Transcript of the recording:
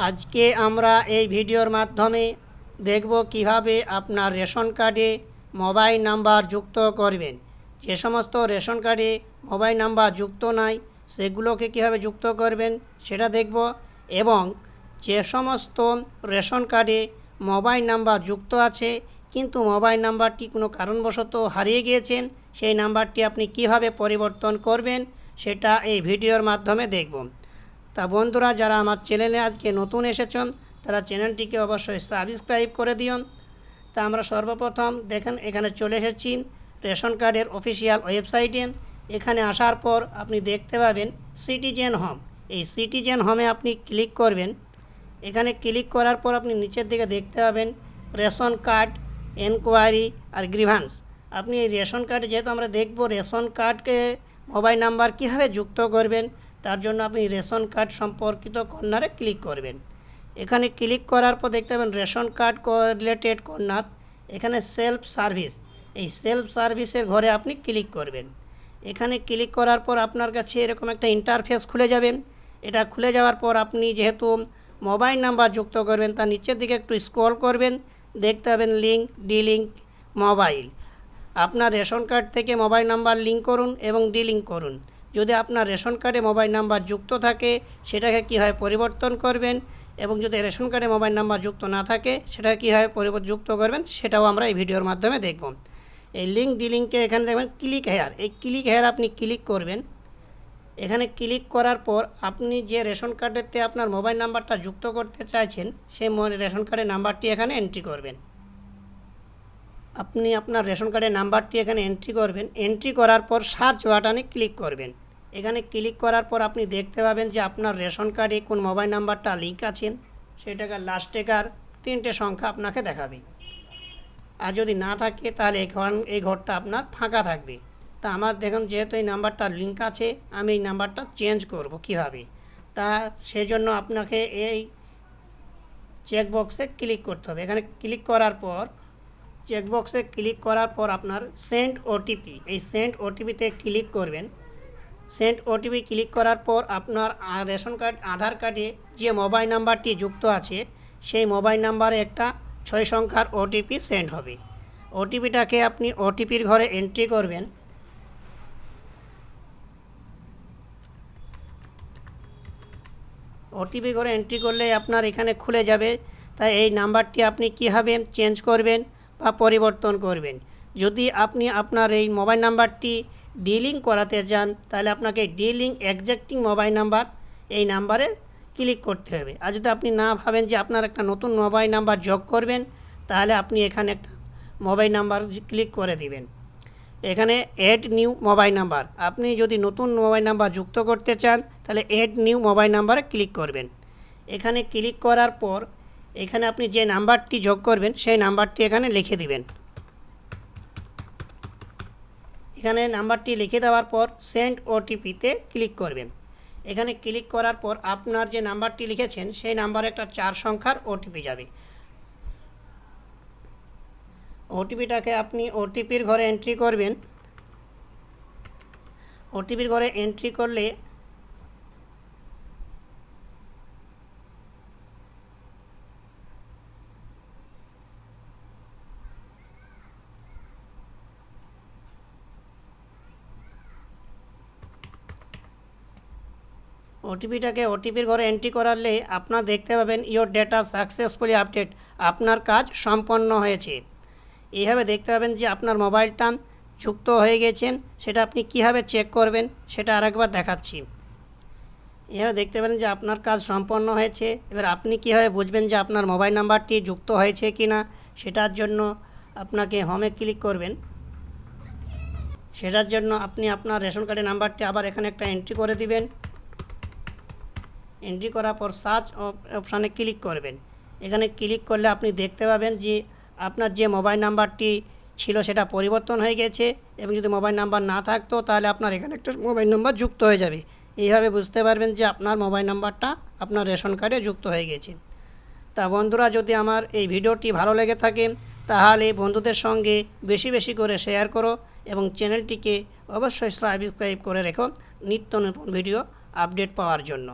আজকে আমরা এই ভিডিওর মাধ্যমে দেখব কিভাবে আপনার রেশন কার্ডে মোবাইল নাম্বার যুক্ত করবেন। যে সমস্ত রেশন কার্ডে মোবাইল নাম্বার যুক্ত নাই সেগুলোকে কিভাবে যুক্ত করবেন সেটা দেখব, এবং যে সমস্ত রেশন কার্ডে মোবাইল নাম্বার যুক্ত আছে কিন্তু মোবাইল নাম্বারটি কোনো কারণবশত হারিয়ে গিয়েছে সেই নাম্বারটি আপনি কিভাবে পরিবর্তন করবেন সেটা এই ভিডিওর মাধ্যমে দেখব। তা বন্ধুরা, যারা আমার চ্যানেলে আজকে নতুন এসেছেন তারা চ্যানেলটিকে অবশ্যই সাবস্ক্রাইব করে দিও। তা আমরা সর্বপ্রথম দেখেন এখানে চলে এসেছি রেশন কার্ডের অফিসিয়াল ওয়েবসাইটে। এখানে আসার পর আপনি দেখতে পাবেন সিটিজেন হোম। এই সিটিজেন হোমে আপনি ক্লিক করবেন। এখানে ক্লিক করার পর আপনি নিচের দিকে দেখতে পাবেন রেশন কার্ড, এনকোয়ারি আর গ্রিভান্স। আপনি এই রেশন কার্ডে যেহেতু আমরা দেখব রেশন কার্ডকে মোবাইল নাম্বার কীভাবে যুক্ত করবেন, তার জন্য আপনি রেশন কার্ড সম্পর্কিত কর্নারে ক্লিক করবেন। এখানে ক্লিক করার পর দেখতে পাবেন রেশন কার্ড রিলেটেড কর্নার। এখানে সেলফ সার্ভিস, এই সেলফ সার্ভিসের ঘরে আপনি ক্লিক করবেন। এখানে ক্লিক করার পর আপনার কাছে এরকম একটা ইন্টারফেস খুলে যাবে। এটা খুলে যাওয়ার পর আপনি যেহেতু মোবাইল নাম্বার যুক্ত করবেন তার নিচের দিকে একটু স্ক্রল করবেন, দেখতে পাবেন লিঙ্ক ডিলিঙ্ক মোবাইল। আপনার রেশন কার্ড থেকে মোবাইল নাম্বার লিঙ্ক করুন এবং ডিলিঙ্ক করুন। যদি আপনার রেশন কার্ডে মোবাইল নাম্বার যুক্ত থাকে সেটাকে কীভাবে পরিবর্তন করবেন, এবং যদি রেশন কার্ডে মোবাইল নাম্বার যুক্ত না থাকে সেটাকে কীভাবে যুক্ত করবেন সেটাও আমরা এই ভিডিওর মাধ্যমে দেখব। এই লিঙ্ক ডিলিঙ্কে এখানে দেখবেন ক্লিক হেয়ার, এই ক্লিক হেয়ার আপনি ক্লিক করবেন। এখানে ক্লিক করার পর আপনি যে রেশন কার্ডেতে আপনার মোবাইল নাম্বারটা যুক্ত করতে চাইছেন সেই রেশন কার্ডের নাম্বারটি এখানে এন্ট্রি করবেন। আপনি আপনার রেশন কার্ডের নাম্বারটি এখানে এন্ট্রি করবেন। এন্ট্রি করার পর সার্চ বাটনে ক্লিক করবেন। এখানে ক্লিক করার পর আপনি দেখতে পাবেন যে আপনার রেশন কার্ডে কোন মোবাইল নাম্বারটা লিঙ্ক আছে সেটাকে লাস্টেকার 3টে সংখ্যা আপনাকে দেখাবে। আর যদি না থাকে তাহলে এই ঘরটা আপনার ফাঁকা থাকবে। তা আমার দেখুন যেহেতু এই নাম্বারটা লিঙ্ক আছে আমি এই নাম্বারটা চেঞ্জ করব কিভাবে, তা সেজন্য আপনাকে এই চেকবক্সে ক্লিক করতে হবে। এখানে ক্লিক করার পর চেকবক্সে ক্লিক করার পর আপনার সেন্ড ওটিপি, এই সেন্ড ওটিপিতে ক্লিক করবেন। সেন্ড ওটিপি ক্লিক করার পর আপনার রেশন কার্ড আধার কার্ডে যে মোবাইল নাম্বারটি যুক্ত আছে সেই মোবাইল নাম্বারে একটা 6 সংখ্যার ওটিপি সেন্ড হবে। ওটিপিটাকে আপনি ওটিপির ঘরে এন্ট্রি করবেন। ওটিপি ঘরে এন্ট্রি করলে আপনার এখানে খুলে যাবে। তাই এই নাম্বারটি আপনি কীভাবে চেঞ্জ করবেন বা পরিবর্তন করবেন। যদি আপনি আপনার এই মোবাইল নাম্বারটি ডিলিঙ্ক করাতে চান তাহলে আপনাকে ডিলিঙ্ক এক্সাক্টিং মোবাইল নাম্বার এই নাম্বারে ক্লিক করতে হবে। আর যদি আপনি না ভাবেন যে আপনার একটা নতুন মোবাইল নাম্বার যোগ করবেন তাহলে আপনি এখানে একটা মোবাইল নাম্বার ক্লিক করে দিবেন। এখানে অ্যাড নিউ মোবাইল নাম্বার, আপনি যদি নতুন মোবাইল নাম্বার যুক্ত করতে চান তাহলে অ্যাড নিউ মোবাইল নাম্বারে ক্লিক করবেন। এখানে ক্লিক করার পর এখানে আপনি যে নাম্বারটি যোগ করবেন সেই নাম্বারটি এখানে লিখে দিবেন। এখানে নাম্বারটি লিখে দেওয়ার পর সেন্ড ওটিপিতে ক্লিক করবেন। এখানে ক্লিক করার পর আপনার যে নাম্বারটি লিখেছেন সেই নাম্বারে একটা 4 সংখ্যার ওটিপি যাবে। ওটিপিটাকে আপনি ওটিপির ঘরে এন্ট্রি করবেন। ওটিপির ঘরে এন্ট্রি করলে ওটিপির ঘরে এন্ট্রি করালে আপনার দেখতে পাবেন ইওর ডেটা সাকসেসফুলি আপডেট, আপনার কাজ সম্পন্ন হয়েছে। এইভাবে দেখতে পাবেন যে আপনার মোবাইলটা যুক্ত হয়ে গেছে। সেটা আপনি কীভাবে চেক করবেন সেটা আরেকবার দেখাচ্ছি। এইভাবে দেখতে পাবেন যে আপনার কাজ সম্পন্ন হয়েছে। এবার আপনি কীভাবে বুঝবেন যে আপনার মোবাইল নাম্বারটি যুক্ত হয়েছে কি না, সেটার জন্য আপনাকে হোমে ক্লিক করবেন। সেটার জন্য আপনি আপনার রেশন কার্ডের নাম্বারটি আবার এখানে একটা এন্ট্রি করে দিবেন। এন্ট্রি করার পর সার্চ অপশানে ক্লিক করবেন। এখানে ক্লিক করলে আপনি দেখতে পাবেন যে আপনার যে মোবাইল নাম্বারটি ছিল সেটা পরিবর্তন হয়ে গেছে, এবং যদি মোবাইল নাম্বার না থাকতো তাহলে আপনার এখানে একটা মোবাইল নাম্বার যুক্ত হয়ে যাবে। এইভাবে বুঝতে পারবেন যে আপনার মোবাইল নাম্বারটা আপনার রেশন কার্ডে যুক্ত হয়ে গেছে। তা বন্ধুরা, যদি আমার এই ভিডিওটি ভালো লেগে থাকে তাহলে বন্ধুদের সঙ্গে বেশি বেশি করে শেয়ার করো এবং চ্যানেলটিকে অবশ্যই সাবস্ক্রাইব করে রেখো নিত্য নতুন ভিডিও আপডেট পাওয়ার জন্য।